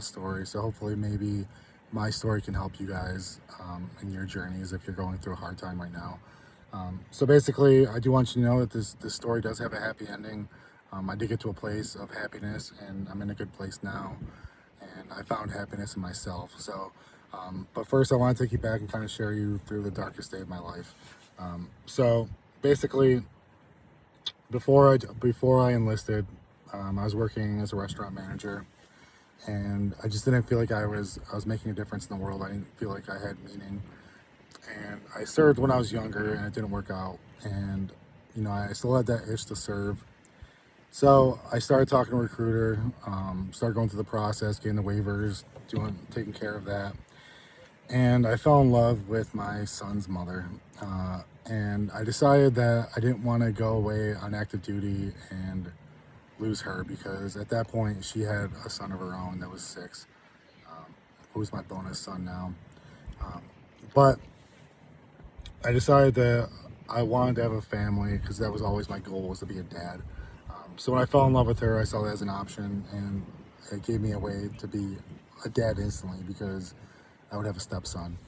story. So hopefully, maybe my story can help you guys in your journeys if you're going through a hard time right now. So basically, I do want you to know that this story does have a happy ending. I did get to a place of happiness, and I'm in a good place now. And I found happiness in myself. But first, I want to take you back and kind of share you through the darkest day of my life. So basically, before I enlisted, I was working as a restaurant manager, and I just didn't feel like I was making a difference in the world. I didn't feel like I had meaning, and I served when I was younger, and it didn't work out. And I still had that itch to serve. So I started talking to a recruiter, started going through the process, getting the waivers, taking care of that, and I fell in love with my son's mother. And I decided that I didn't want to go away on active duty and lose her, because at that point she had a son of her own that was 6, who's my bonus son now. But I decided that I wanted to have a family because that was always my goal, was to be a dad. So when I fell in love with her, I saw that as an option, and it gave me a way to be a dad instantly because I would have a stepson.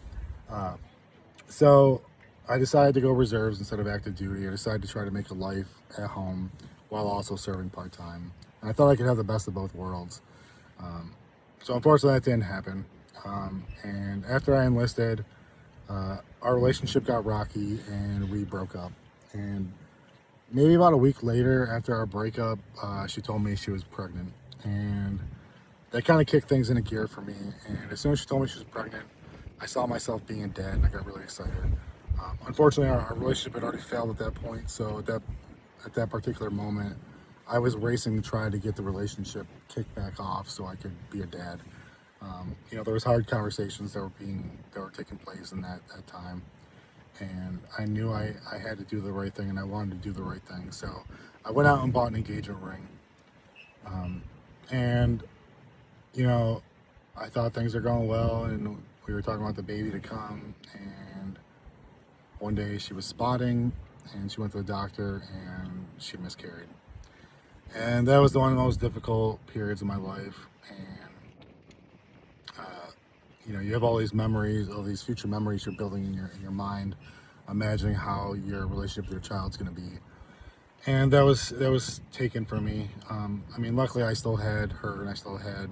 So I decided to go reserves instead of active duty. I decided to try to make a life at home while also serving part time. And I thought I could have the best of both worlds. So unfortunately, that didn't happen. And after I enlisted, our relationship got rocky and we broke up. And maybe about a week later, after our breakup, she told me she was pregnant. And that kind of kicked things into gear for me. And as soon as she told me she was pregnant, I saw myself being a dad, and I got really excited. Unfortunately, our relationship had already failed at that point. So at that particular moment, I was racing to try to get the relationship kicked back off so I could be a dad. There was hard conversations that were taking place in that time, and I knew I had to do the right thing, and I wanted to do the right thing. So I went out and bought an engagement ring, and I thought things were going well, and we were talking about the baby to come. And one day she was spotting, and she went to the doctor, and she miscarried. And that was one of the most difficult periods of my life. And you have all these memories, all these future memories you're building in your mind, imagining how your relationship with your child's going to be. And that was taken from me. Luckily I still had her, and I still had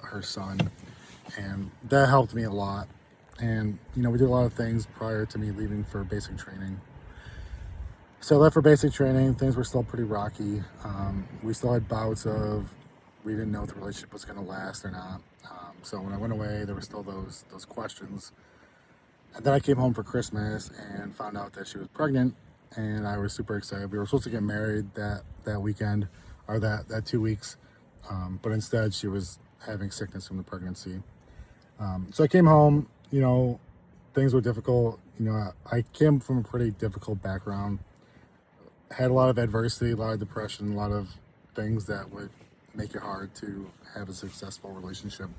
her son, and that helped me a lot. And we did a lot of things prior to me leaving for basic training. So I left for basic training. Things were still pretty rocky. We still had bouts of, we didn't know if the relationship was going to last or not. So when I went away, there were still those questions. And then I came home for Christmas and found out that she was pregnant, and I was super excited. We were supposed to get married that weekend, or that 2 weeks, but instead she was having sickness from the pregnancy. So I came home. Things were difficult. I came from a pretty difficult background. Had a lot of adversity, a lot of depression, a lot of things that would make it hard to have a successful relationship.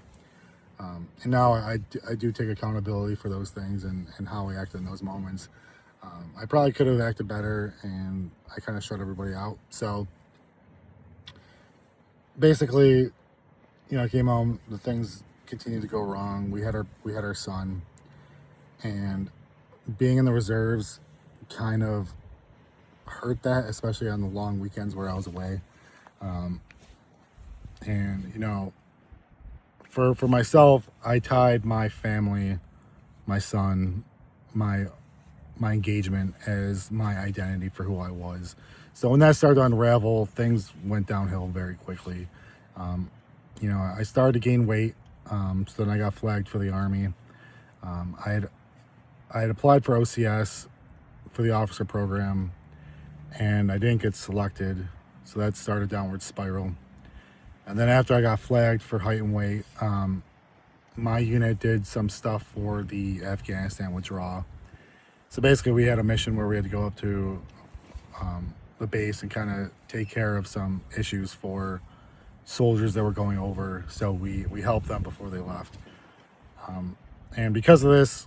And now I do take accountability for those things and how I acted in those moments. I probably could have acted better, and I kind of shut everybody out. So basically, I came home, the things continued to go wrong. We had our son, and being in the reserves kind of hurt that, especially on the long weekends where I was away. And for myself, I tied my family, my son, my engagement as my identity for who I was. So when that started to unravel, things went downhill very quickly. I started to gain weight, so then I got flagged for the Army. I had applied for OCS for the officer program, and I didn't get selected, so that started a downward spiral. And then after I got flagged for height and weight, my unit did some stuff for the Afghanistan withdrawal. So basically we had a mission where we had to go up to the base and kind of take care of some issues for soldiers that were going over. So we helped them before they left. And because of this,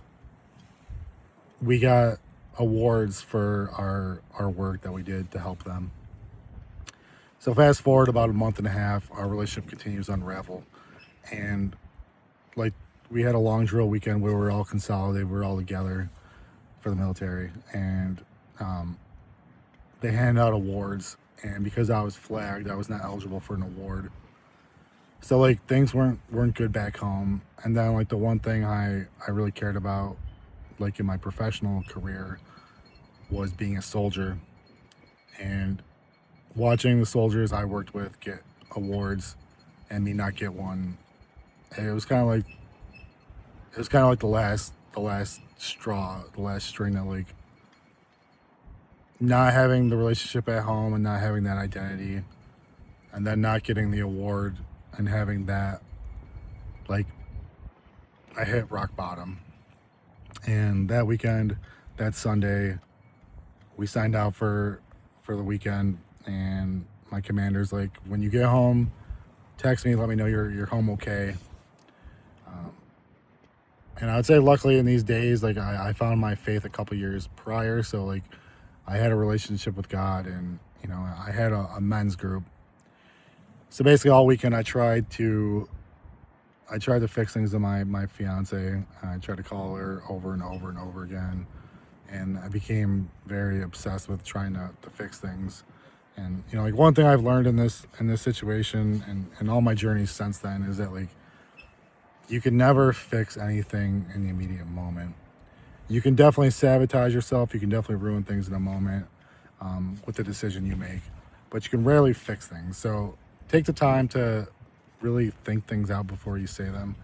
we got awards for our work that we did to help them. So fast forward about a month and a half, our relationship continues to unravel. And like we had a long drill weekend where we were all consolidated, we were all together for the military, and they handed out awards. And because I was flagged, I was not eligible for an award. So like things weren't good back home. And then like the one thing I really cared about, like in my professional career, was being a soldier, and watching the soldiers I worked with get awards and me not get one. It was kind of like the last straw, the last string that like not having the relationship at home and not having that identity, and then not getting the award and having that, like, I hit rock bottom. And that weekend, that Sunday, we signed out for the weekend, and my commander's like, when you get home, text me, let me know you're home okay. And I would say luckily in these days, like I found my faith a couple years prior, so like I had a relationship with God, and I had a men's group. So basically all weekend I tried to fix things with my fiance. I tried to call her over and over and over again, and I became very obsessed with trying to fix things. And like one thing I've learned in this situation and all my journeys since then is that like you can never fix anything in the immediate moment. You can definitely sabotage yourself. You can definitely ruin things in a moment with the decision you make, but you can rarely fix things. So take the time to really think things out before you say them.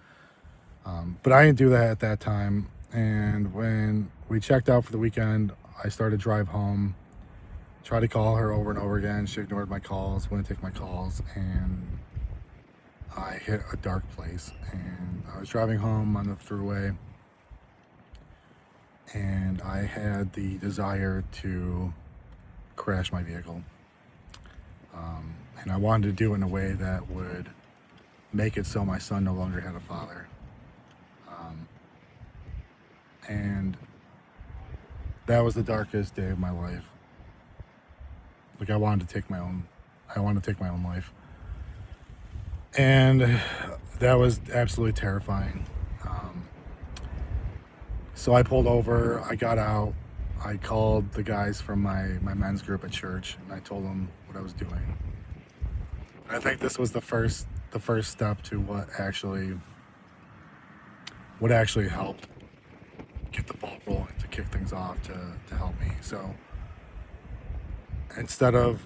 But I didn't do that at that time. And when we checked out for the weekend, I started to drive home, tried to call her over and over again. She ignored my calls, wouldn't take my calls, and I hit a dark place. And I was driving home on the thruway, and I had the desire to crash my vehicle. And I wanted to do it in a way that would make it so my son no longer had a father. And that was the darkest day of my life. Like I wanted to take my own life. And that was absolutely terrifying. So I pulled over, I got out, I called the guys from my men's group at church, and I told them what I was doing. And I think this was the first step to what actually helped get the ball rolling, to kick things off, to help me. So instead of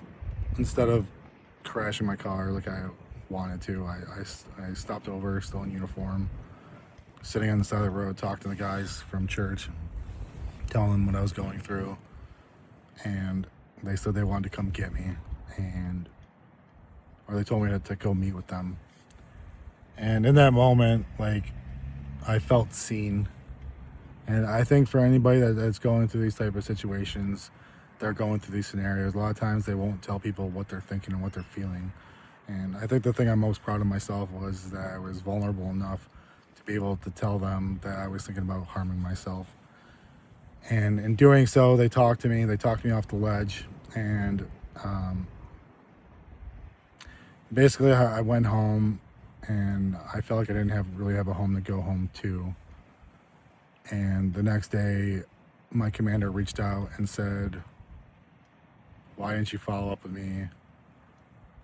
crashing my car like I wanted to, I stopped over, still in uniform, sitting on the side of the road, talking to the guys from church, telling them what I was going through. And they said they wanted to come get me, or they told me to go meet with them. And in that moment, like, I felt seen. And I think for anybody that's going through these type of situations, they're going through these scenarios, a lot of times they won't tell people what they're thinking and what they're feeling. And I think the thing I'm most proud of myself was that I was vulnerable enough to be able to tell them that I was thinking about harming myself. And in doing so, they talked to me off the ledge. And basically I went home, and I felt like I didn't really have a home to go home to. And the next day, my commander reached out and said, "Why didn't you follow up with me?"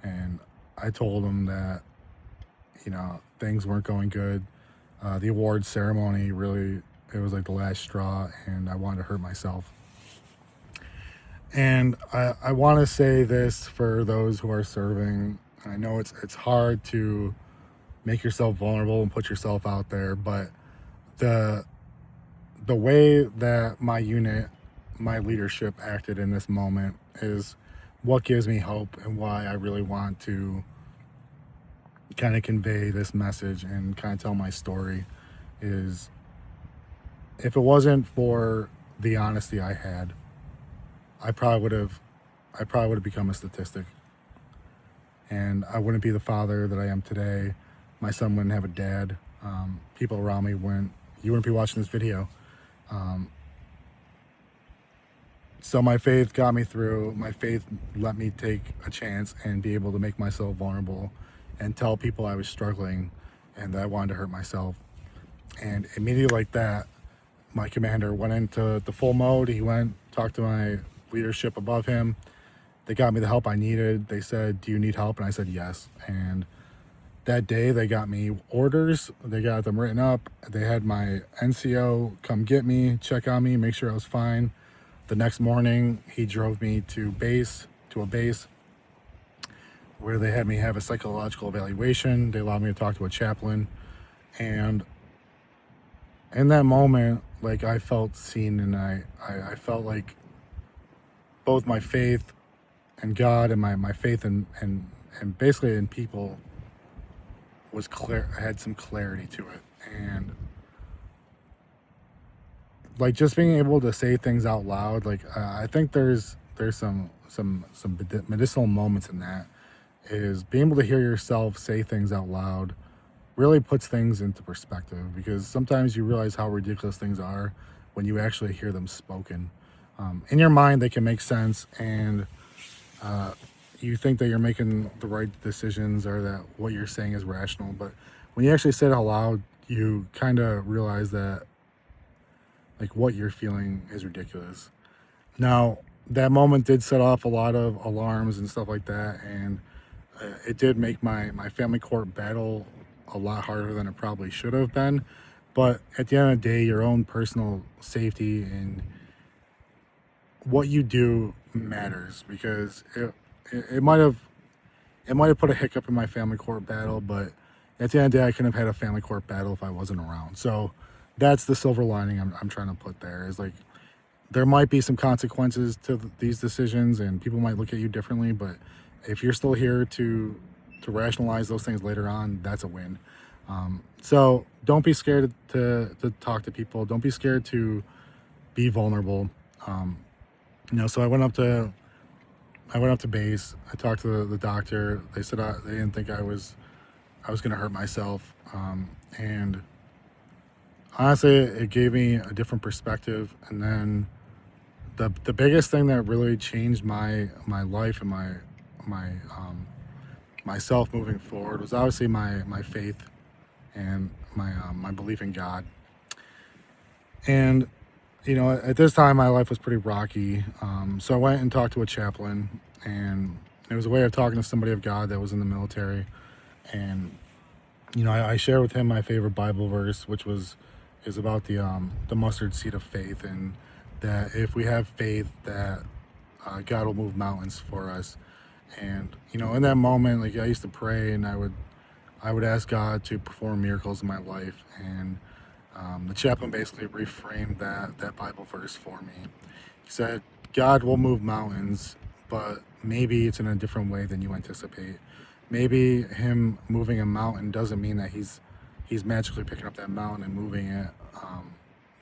And I told him that, things weren't going good. The awards ceremony really, it was like the last straw, and I wanted to hurt myself. And I want to say this for those who are serving. I know it's hard to make yourself vulnerable and put yourself out there, but the way that my unit, my leadership acted in this moment is what gives me hope, and why I really want to kind of convey this message and kind of tell my story. Is if it wasn't for the honesty I had, I probably would have become a statistic, and I wouldn't be the father that I am today. My son wouldn't have a dad. People around me you wouldn't be watching this video. So my faith got me through. My faith let me take a chance and be able to make myself vulnerable and tell people I was struggling. and that I wanted to hurt myself. And immediately like that, my commander went into the full mode. He went, talked to my leadership above him. They got me the help I needed. They said, "Do you need help?" And I said, "Yes." And that day, they got me orders. They got them written up. They had my NCO come get me, check on me, make sure I was fine. The next morning, he drove me to a base, where they had me have a psychological evaluation. They allowed me to talk to a chaplain. And in that moment, like, I felt seen, and I felt like both my faith in God and my faith and basically in people was clear. I had some clarity to it. And like, just being able to say things out loud, like, I think there's some medicinal moments in that, is being able to hear yourself say things out loud really puts things into perspective, because sometimes you realize how ridiculous things are when you actually hear them spoken. In your mind, they can make sense, and you think that you're making the right decisions, or that what you're saying is rational. But when you actually say it out loud, you kind of realize that, like, what you're feeling is ridiculous. Now, that moment did set off a lot of alarms and stuff like that, and it did make my family court battle a lot harder than it probably should have been. But at the end of the day, your own personal safety and what you do matters, because it might have put a hiccup in my family court battle, but at the end of the day, I couldn't have had a family court battle if I wasn't around. So that's the silver lining I'm trying to put there, is like, there might be some consequences to these decisions, and people might look at you differently, but if you're still here to rationalize those things later on, that's a win. So don't be scared to talk to people. Don't be scared to be vulnerable. So I went up to base. I talked to the doctor. They said they didn't think I was going to hurt myself. And honestly, it gave me a different perspective. And then the biggest thing that really changed my life and my myself moving forward was obviously my faith and my belief in God. And at this time, my life was pretty rocky. So I went and talked to a chaplain, and it was a way of talking to somebody of God that was in the military. And I shared with him my favorite Bible verse, which is about the mustard seed of faith, and that if we have faith, that God will move mountains for us. And in that moment, like, I used to pray, and I would ask God to perform miracles in my life. And the chaplain basically reframed that Bible verse for me. He said, "God will move mountains, but maybe it's in a different way than you anticipate. Maybe him moving a mountain doesn't mean that he's magically picking up that mountain and moving it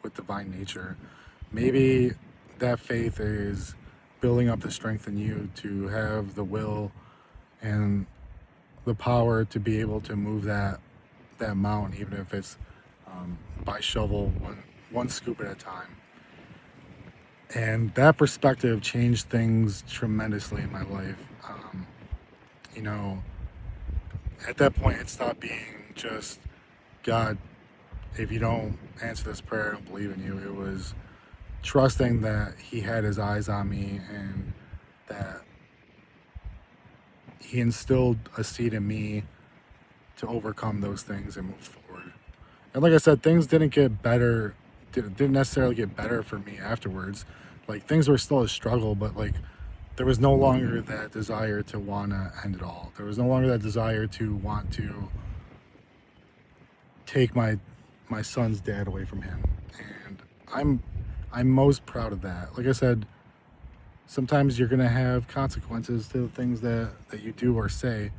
with divine nature. Maybe that faith is building up the strength in you to have the will and the power to be able to move that mountain, even if it's by shovel, one scoop at a time." And that perspective changed things tremendously in my life. You know, at that point, it stopped being just, "God, if you don't answer this prayer, I don't believe in you." It was trusting that he had his eyes on me, and that he instilled a seed in me to overcome those things and move forward. And like I said, things didn't get better, didn't necessarily get better for me afterwards. Like, things were still a struggle, but like, there was no longer that desire to want to end it all. There was no longer that desire to want to take my son's dad away from him. And I'm most proud of that. Like I said, sometimes you're gonna have consequences to the things that you do or say,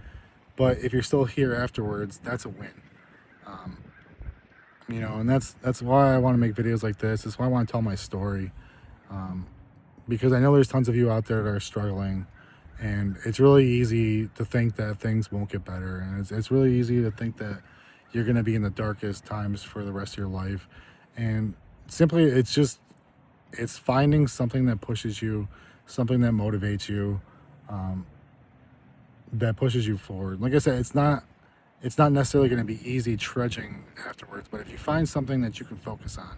but if you're still here afterwards, that's a win. Um, and that's why I want to make videos like this. That's why I want to tell my story, because I know there's tons of you out there that are struggling, and it's really easy to think that things won't get better, and it's really easy to think that you're going to be in the darkest times for the rest of your life. And simply, it's finding something that pushes you, something that motivates you, that pushes you forward. Like I said, it's not it's not necessarily going to be easy trudging afterwards, but if you find something that you can focus on,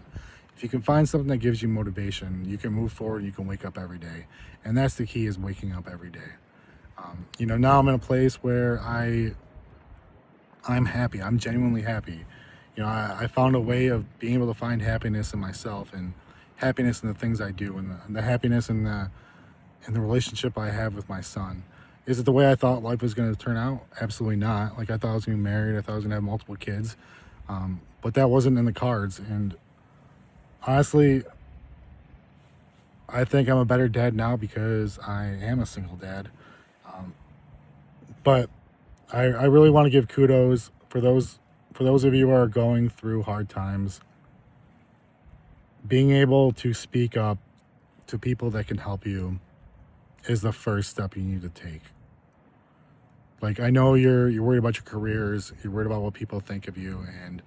if you can find something that gives you motivation, you can move forward, you can wake up every day. And that's the key, is waking up every day. Now I'm in a place where I'm happy. I'm genuinely happy. I found a way of being able to find happiness in myself, and happiness in the things I do, and the happiness in the relationship I have with my son. Is it the way I thought life was going to turn out? Absolutely not. Like, I thought I was going to be married. I thought I was going to have multiple kids. But that wasn't in the cards. And honestly, I think I'm a better dad now because I am a single dad. But I really want to give kudos for those of you who are going through hard times. Being able to speak up to people that can help you is the first step you need to take. Like, I know you're worried about your careers, you're worried about what people think of you, and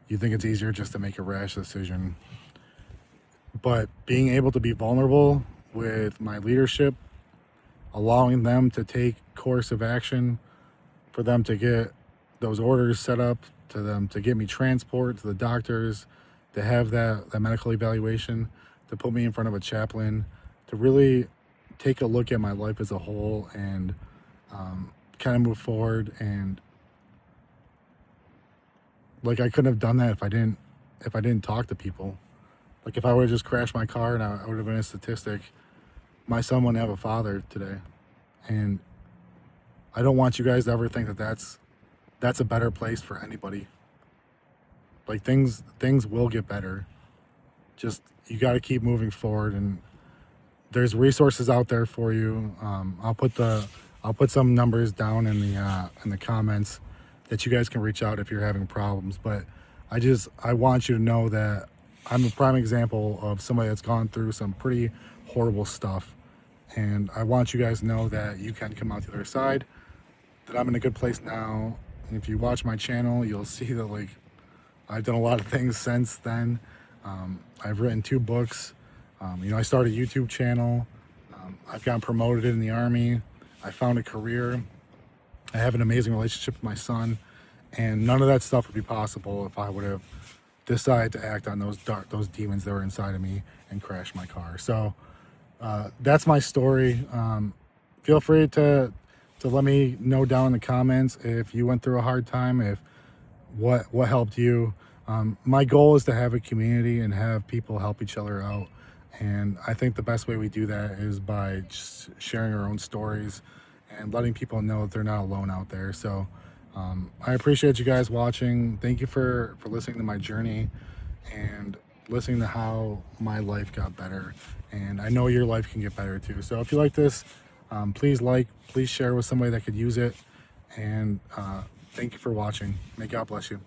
you think it's easier just to make a rash decision. But being able to be vulnerable with my leadership, allowing them to take course of action, for them to get those orders set up, to them to get me transport to the doctors, to have that medical evaluation, to put me in front of a chaplain, to really take a look at my life as a whole and kind of move forward. And like, I couldn't have done that if I didn't talk to people. Like, if I would have just crashed my car and I would have been a statistic, my son wouldn't have a father today. And I don't want you guys to ever think that that's a better place for anybody. Like, things will get better. Just, you got to keep moving forward, and there's resources out there for you. I'll put some numbers down in the comments that you guys can reach out if you're having problems. But I want you to know that I'm a prime example of somebody that's gone through some pretty horrible stuff, and I want you guys to know that you can come out the other side, that I'm in a good place now. And if you watch my channel, you'll see that, like, I've done a lot of things since then. I've written 2 books. I started a YouTube channel. I've gotten promoted in the Army. I found a career. I have an amazing relationship with my son. And none of that stuff would be possible if I would have decided to act on those demons that were inside of me and crash my car. So that's my story. Feel free to let me know down in the comments if you went through a hard time, if what helped you. My goal is to have a community and have people help each other out. And I think the best way we do that is by just sharing our own stories and letting people know that they're not alone out there. So I appreciate you guys watching. Thank you for listening to my journey and listening to how my life got better. And I know your life can get better too. So if you like this, please share with somebody that could use it. And thank you for watching. May God bless you.